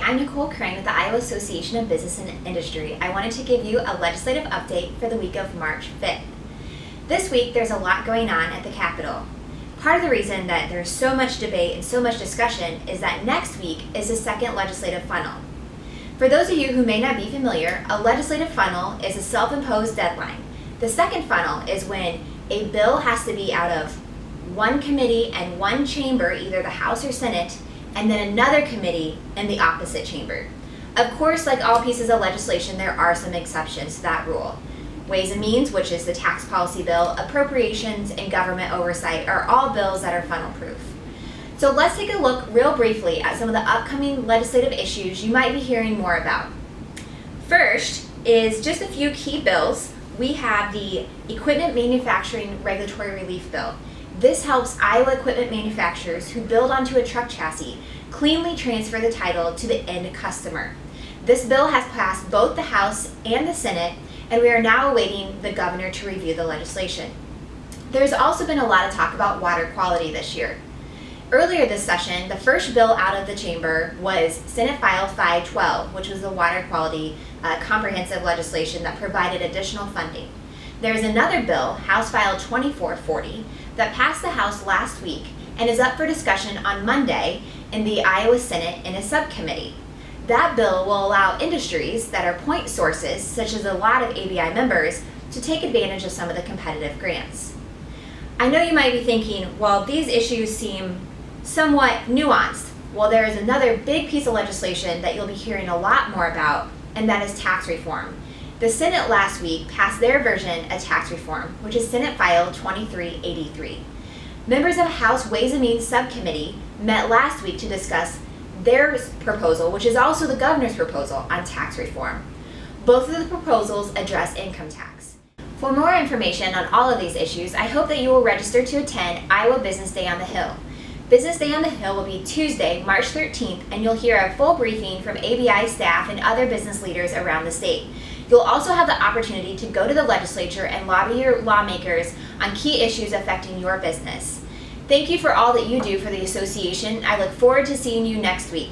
I'm Nicole Crane with the Iowa Association of Business and Industry. I wanted to give you a legislative update for the week of March 5th. This week, there's a lot going on at the Capitol. Part of the reason that there's so much debate and so much discussion is that next week is the second legislative funnel. For those of you who may not be familiar, a legislative funnel is a self-imposed deadline. The second funnel is when a bill has to be out of one committee and one chamber, either the House or Senate, and then another committee in the opposite chamber. Of course, like all pieces of legislation, there are some exceptions to that rule. Ways and Means, which is the tax policy bill, appropriations, and government oversight are all bills that are funnel-proof. So let's take a look real briefly at some of the upcoming legislative issues you might be hearing more about. First is just a few key bills. We have the Equipment Manufacturing Regulatory Relief Bill. This helps Iowa equipment manufacturers who build onto a truck chassis cleanly transfer the title to the end customer. This bill has passed both the House and the Senate, and we are now awaiting the governor to review the legislation. There's also been a lot of talk about water quality this year. Earlier this session, the first bill out of the chamber was Senate File 512, which was the water quality comprehensive legislation that provided additional funding. There's another bill, House File 2440, that passed the House last week and is up for discussion on Monday in the Iowa Senate in a subcommittee. That bill will allow industries that are point sources, such as a lot of ABI members, to take advantage of some of the competitive grants. I know you might be thinking, well, these issues seem somewhat nuanced. Well, there is another big piece of legislation that you'll be hearing a lot more about, and that is tax reform. The Senate last week passed their version of tax reform, which is Senate File 2383. Members of House Ways and Means Subcommittee met last week to discuss their proposal, which is also the governor's proposal on tax reform. Both of the proposals address income tax. For more information on all of these issues, I hope that you will register to attend Iowa Business Day on the Hill. Business Day on the Hill will be Tuesday, March 13th, and you'll hear a full briefing from ABI staff and other business leaders around the state. You'll also have the opportunity to go to the legislature and lobby your lawmakers on key issues affecting your business. Thank you for all that you do for the association. I look forward to seeing you next week.